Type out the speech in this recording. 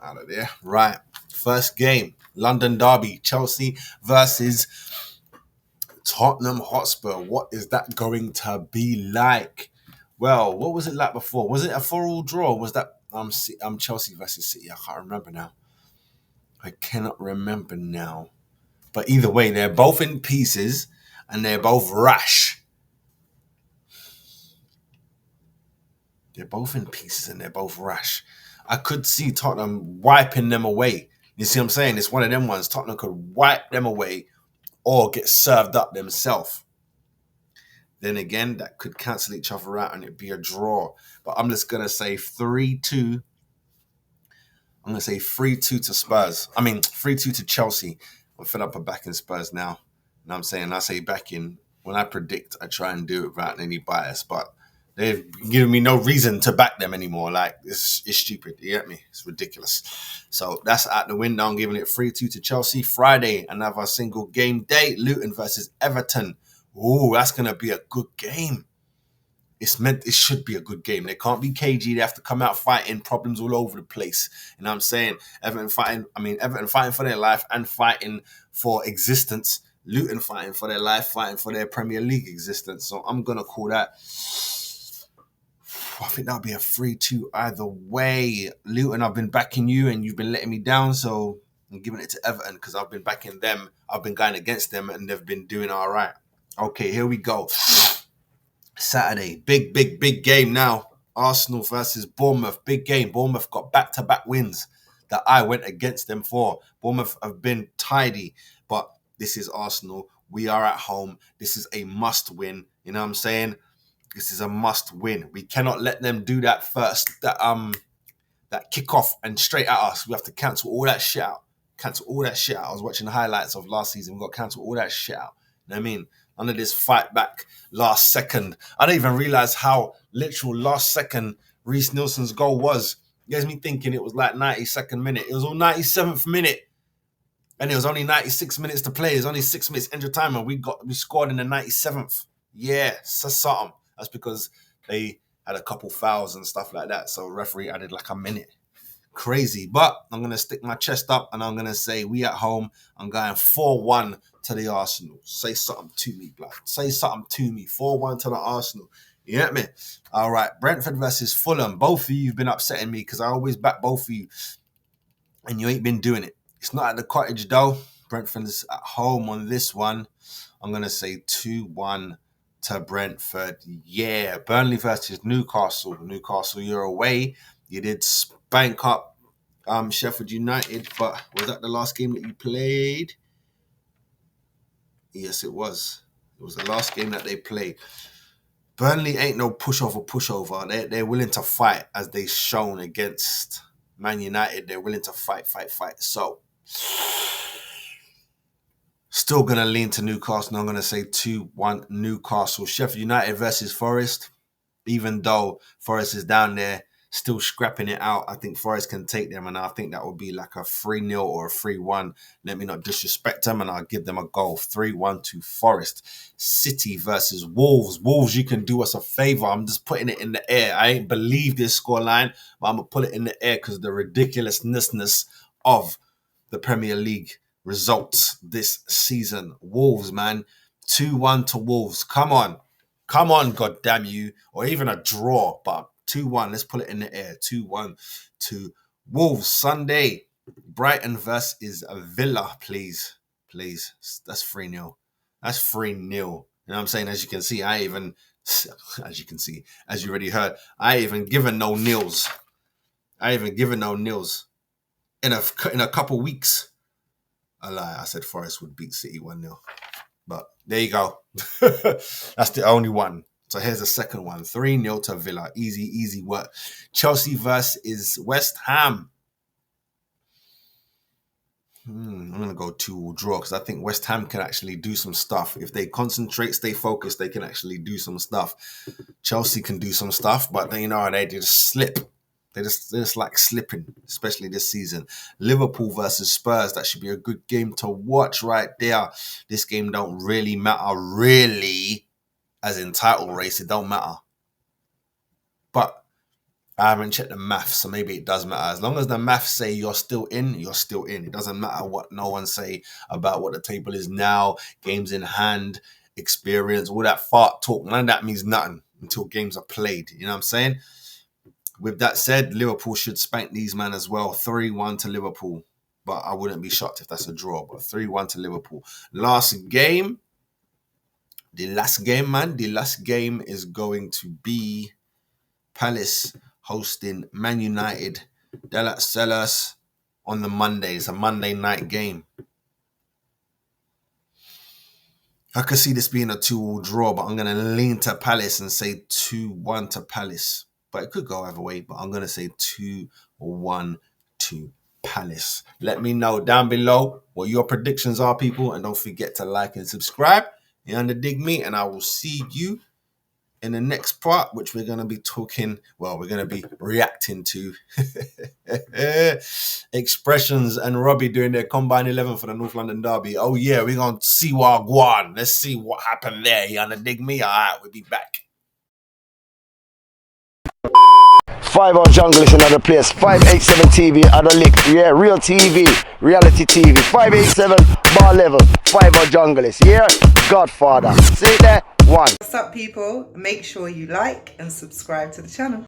Out of there. Right. First game, London Derby, Chelsea versus Tottenham Hotspur. What is that going to be like? Well, what was it like before? Was it a 4-4 draw? Was that Chelsea versus City? I can't remember now. I cannot remember now. But either way, they're both in pieces and they're both rash. They're both in pieces and they're both rash. I could see Tottenham wiping them away. You see what I'm saying? It's one of them ones. Tottenham could wipe them away or get served up themselves. Then again, that could cancel each other out and it'd be a draw. But I'm just going to say 3-2. I'm going to say 3-2 to Spurs. 3-2 to Chelsea. I'm fed up of backing Spurs now. You know what I'm saying? I say backing. When I predict, I try and do it without any bias. But they've given me no reason to back them anymore. Like, it's stupid. You get me? It's ridiculous. So that's out the window. I'm giving it 3-2 to Chelsea. Friday, another single game day. Luton versus Everton. Ooh, that's going to be a good game. It should be a good game. They can't be cagey. They have to come out fighting, problems all over the place. You know what I'm saying? Everton fighting for their life and fighting for existence. Luton fighting for their life, fighting for their Premier League existence. So I'm going to call that, I think that'll be a 3-2 either way. Luton, I've been backing you and you've been letting me down. So I'm giving it to Everton because I've been backing them. I've been going against them and they've been doing all right. Okay, here we go. Saturday, big game now. Arsenal versus Bournemouth, big game. Bournemouth got back-to-back wins that I went against them for. Bournemouth have been tidy, but this is Arsenal. We are at home. This is a must-win. You know what I'm saying? This is a must-win. We cannot let them do that first, that kick-off and straight at us. We have to cancel all that shit out. I was watching the highlights of last season. We've got to cancel all that shit out. You know what I mean? None of this fight back last second. I don't even realize how literal last second Reece Nelson's goal was. It gets me thinking it was like 92nd minute. It was all 97th minute. And it was only 96 minutes to play. It was only 6 minutes extra time and we scored in the 97th. Yeah, so something. That's because they had a couple fouls and stuff like that. So referee added like a minute. Crazy. But I'm going to stick my chest up and I'm going to say we at home. I'm going 4-1 to the Arsenal. Say something to me, blood. Say something to me. 4-1 to the Arsenal. You get me? All right. Brentford versus Fulham. Both of you have been upsetting me because I always back both of you. And you ain't been doing it. It's not at the Cottage though. Brentford's at home on this one. I'm going to say 2-1 to Brentford. Yeah. Burnley versus Newcastle. Newcastle, you're away. You did spank up Sheffield United, but was that the last game that you played? Yes, it was. It was the last game that they played. Burnley ain't no pushover. They're willing to fight, as they've shown against Man United. They're willing to fight. So, still going to lean to Newcastle. I'm going to say 2-1 Newcastle. Sheffield United versus Forest. Even though Forest is down there, still scrapping it out. I think Forest can take them, and I think that would be like a 3-0 or a 3-1. Let me not disrespect them, and I'll give them a goal. 3-1 to Forest. City versus Wolves. Wolves, you can do us a favor. I'm just putting it in the air. I ain't believe this scoreline, but I'm going to put it in the air because of the ridiculousness of the Premier League results this season. Wolves, man. 2-1 to Wolves. Come on, God damn you. Or even a draw, but 2-1. Let's put it in the air. 2-1 to Wolves. Sunday, Brighton versus Villa, please. That's 3-0. That's 3-0. You know what I'm saying? As you can see, as you already heard, I ain't even given no nils. In a couple weeks. I lie. I said Forest would beat City 1-0. But there you go. That's the only one. So here's the second one. 3-0 to Villa. Easy work. Chelsea versus West Ham. I'm going to go 2-2 draw because I think West Ham can actually do some stuff. If they concentrate, stay focused, they can actually do some stuff. Chelsea can do some stuff, but they just slip. They're just like slipping, especially this season. Liverpool versus Spurs. That should be a good game to watch right there. This game don't really matter, really, as in title race. It don't matter. But I haven't checked the maths, so maybe it does matter. As long as the maths say you're still in, you're still in. It doesn't matter what no one say about what the table is now, games in hand, experience, all that fart talk. None of that means nothing until games are played. You know what I'm saying? With that said, Liverpool should spank these man as well. 3-1 to Liverpool. But I wouldn't be shocked if that's a draw. But 3-1 to Liverpool. Last game, man. The last game is going to be Palace hosting Man United. They'll sell us on the Monday. It's a Monday night game. I could see this being a 2-2 draw, but I'm going to lean to Palace and say 2-1 to Palace. But it could go either way, but I'm going to say 2-1 to Palace. Let me know down below what your predictions are, people. And don't forget to like and subscribe. You dig me? And I will see you in the next part, which we're going to be talking, well, we're going to be reacting to Expressions and Robbie doing their Combine 11 for the North London Derby. Oh, yeah, we're going to see what won. Let's see what happened there. You dig me? All right, we'll be back. 5 on Jungle is another place. 587 TV, other lick. Yeah, real TV, reality TV. 587 bar level. 5 on Jungle is. Yeah, Godfather. See there? 1. What's up, people? Make sure you like and subscribe to the channel.